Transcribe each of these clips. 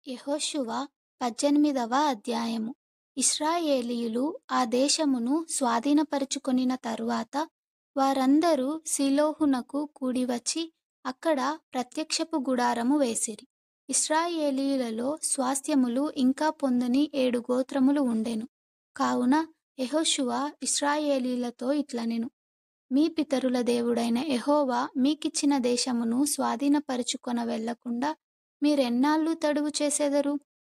యెహోషువ 18వ అధ్యాయము. ఇశ్రాయేలీయులు ఆ దేశమును స్వాధీనపరచుకొనిన తరువాత వారందరూ షిలోహునకు కూడివచ్చి అక్కడ ప్రత్యక్షపు గుడారము వేసిరి. ఇశ్రాయేలీయులలో స్వాస్థ్యములు ఇంకా పొందని 7 గోత్రములు ఉండెను. కావున యెహోషువ ఇశ్రాయేలీయులతో ఇట్లనెను: మీ పితరుల దేవుడైన యెహోవా మీకిచ్చిన దేశమును స్వాధీనపరచుకొన వెళ్ళకుండా మీరెన్నాళ్ళు తడువు చేసెదరు?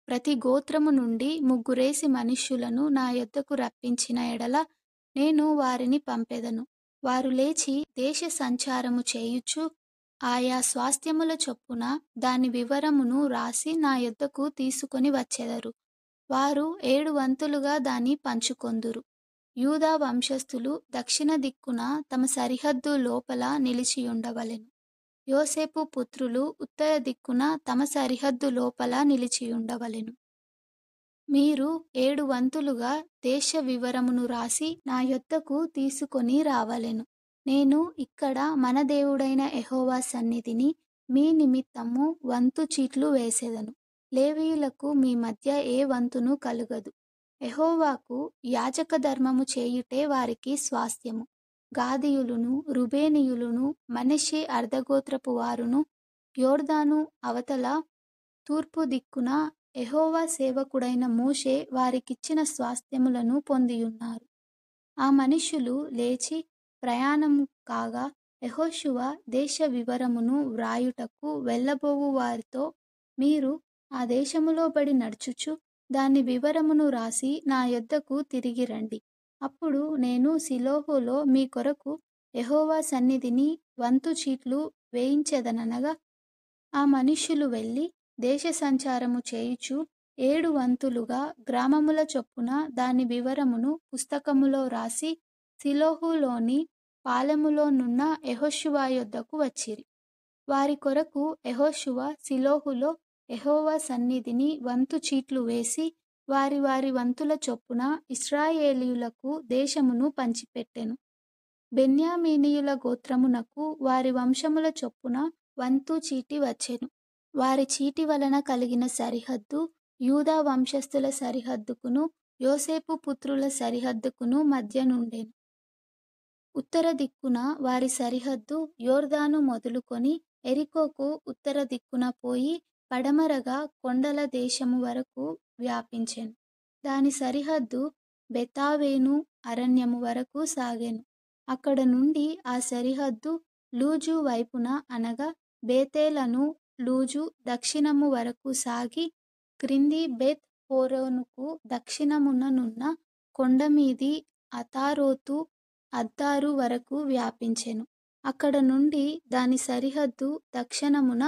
ప్రతి గోత్రము నుండి 3 మనుష్యులను నా యొద్దకు రప్పించిన ఎడల నేను వారిని పంపెదను. వారు లేచి దేశ సంచారము చేయుచు ఆయా స్వాస్థ్యముల చొప్పున దాని వివరమును రాసి నా యొద్దకు తీసుకొని వచ్చెదరు. వారు 7 వంతులుగా దాని పంచుకొందురు. యూదా వంశస్థులు దక్షిణ దిక్కున తమ సరిహద్దు లోపల నిలిచియుండవలెను. యోసేపు పుత్రులు ఉత్తర దిక్కున తమ సరిహద్దు లోపల నిలిచియుండవలెను. మీరు 7 వంతులుగా దేశ వివరమును రాసి నా యొద్దకు తీసుకొని రావలెను. నేను ఇక్కడ మన దేవుడైన యెహోవా సన్నిధిని మీ నిమిత్తము వంతు చీట్లు వేసెదను. లేవీయులకు మీ మధ్య ఏ వంతును కలుగదు. యెహోవాకు యాజక ధర్మము చేయుటే వారికి స్వాస్థ్యము. గాదీయులును రూబేనీయులును మనష్షే అర్ధగోత్రపు వారును యొర్దాను అవతల తూర్పు దిక్కున యెహోవా సేవకుడైన మోషే వారికిచ్చిన స్వాస్థ్యములను పొందియున్నారు. ఆ మనుష్యులు లేచి ప్రయాణము కాగా యెహోషువ దేశ వివరమును వ్రాయుటకు వెళ్ళబోవు వారితో, మీరు ఆ దేశములో బడి నడుచుచు దాని వివరమును రాసి నా యొద్దకు తిరిగి రండి. అప్పుడు నేను షిలోహులో మీ కొరకు యెహోవా సన్నిధిని వంతు చీట్లు వేయించెదననగా, ఆ మనుష్యులు వెళ్ళి దేశ సంచారము చేయుచు 7 వంతులుగా గ్రామముల చొప్పున దాని వివరమును పుస్తకములో రాసి షిలోహులోని పాలెములోనున్న యెహోషువ యొద్దకు వచ్చిరి. వారి కొరకు యెహోషువ షిలోహులో యెహోవా సన్నిధిని వంతు చీట్లు వేసి వారి వారి వంతుల చొప్పున ఇశ్రాయేలీయులకు దేశమును పంచిపెట్టెను. బెన్యామీనీయుల గోత్రమునకు వారి వంశముల చొప్పున వంతు చీటి వచ్చెను. వారి చీటి వలన కలిగిన సరిహద్దు యూదా వంశస్థుల సరిహద్దుకును యోసేపు పుత్రుల సరిహద్దుకును మధ్య నుండెను. ఉత్తర దిక్కున వారి సరిహద్దు యొర్దాను మొదలుకొని యెరికోకు ఉత్తర దిక్కున పోయి పడమరగా కొండల దేశము వరకు వ్యాపించెను. దాని సరిహద్దు బెతావెను అరణ్యము వరకు సాగెను. అక్కడ నుండి ఆ సరిహద్దు లూజు వైపున అనగా బేతేలను లూజు దక్షిణము వరకు సాగి క్రింది బెత్ హోరోనుకు దక్షిణముననున్న కొండమీది అతారోతు అద్దారు వరకు వ్యాపించెను. అక్కడ నుండి దాని సరిహద్దు దక్షిణమున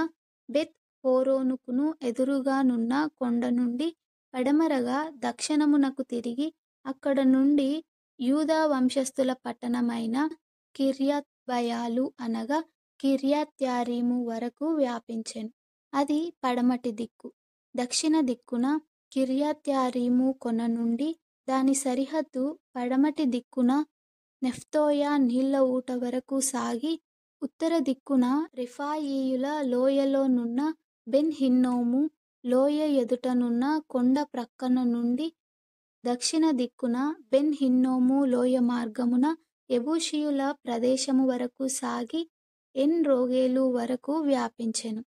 బెత్ హోరోనుకును ఎదురుగానున్న కొండ నుండి పడమరగా దక్షిణమునకు తిరిగి అక్కడ నుండి యూదా వంశస్థుల పట్టణమైన కిర్యత్బయాలు అనగా కిర్యత్యారీము వరకు వ్యాపించెను. అది పడమటి దిక్కు. దక్షిణ దిక్కున కిర్యత్యారీము కొన నుండి దాని సరిహద్దు పడమటి దిక్కున నెఫ్తోయ నీళ్ల ఊట వరకు సాగి ఉత్తర దిక్కున రెఫాయీయుల లోయలోనున్న బెన్ హిన్నోము లోయ ఎదుటనున్న కొండ ప్రక్కన నుండి దక్షిణ దిక్కున బెన్ హిన్నోము లోయ మార్గమున యెబూషీయుల ప్రదేశము వరకు సాగి ఎన్ రోగేలు వరకు వ్యాపించెను.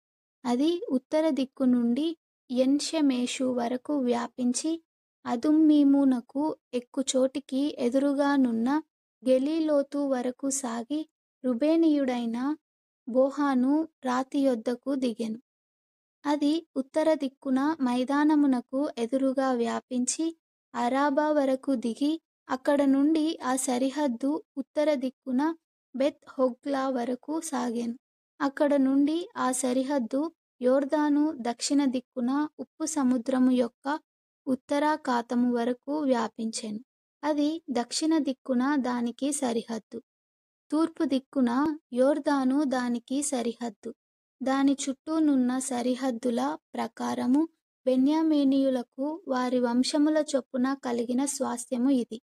అది ఉత్తర దిక్కు నుండి ఎన్షెమేషు వరకు వ్యాపించి అదుమ్మీమునకు ఎక్కుచోటికి ఎదురుగానున్న గెలీలోతు వరకు సాగి రూబేనీయుడైన బోహాను రాతి యొద్దకు దిగెను. అది ఉత్తర దిక్కున మైదానమునకు ఎదురుగా వ్యాపించి అరాబా వరకు దిగి అక్కడ నుండి ఆ సరిహద్దు ఉత్తర దిక్కున బెత్ హోగ్లా వరకు సాగెను. అక్కడ నుండి ఆ సరిహద్దు యొర్దాను దక్షిణ దిక్కున ఉప్పు సముద్రము యొక్క ఉత్తరాఖాతము వరకు వ్యాపించెను. అది దక్షిణ దిక్కున దానికి సరిహద్దు. తూర్పు దిక్కున యొర్దాను దానికి సరిహద్దు. దాని చుట్టూనున్న సరిహద్దుల ప్రకారము బెన్యామీనీయులకు వారి వంశముల చొప్పున కలిగిన స్వాస్థ్యము ఇది.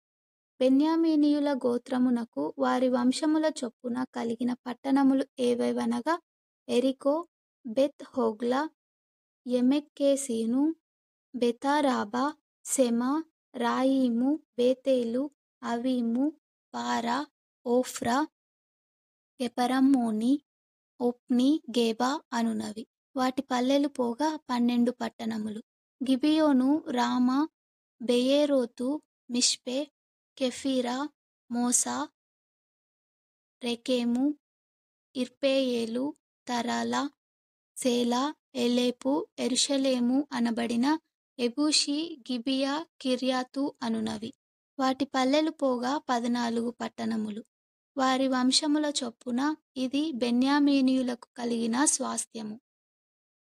బెన్యామీనీయుల గోత్రమునకు వారి వంశముల చొప్పున కలిగిన పట్టణములు ఏవేవనగా యెరికో, బెత్ హోగ్లా, యెమెక్కేసీను, బెతారాబా, షెమా, రాయిము, బేతేలు, అవీము, పారా, ఓఫ్రా, కెఫరమ్మోని, ఒప్ని, గేబా అనునవి. వాటి పల్లెలు పోగా 12 పట్టణములు. గిబియోను, రామా, బెయేరోతు, మిష్పే, కెఫీరా, మోసా, రెకెము, ఇర్పెయేలు, తరాల, సేలా, ఎలెపు, యెరూషలేము అనబడిన యెబూషీ, గిబియా, కిర్యాతు అనునవి. వాటి పల్లెలు పోగా 14 పట్టణములు. వారి వంశముల చొప్పున ఇది బెన్యామీనీయులకు కలిగిన స్వాస్థ్యము.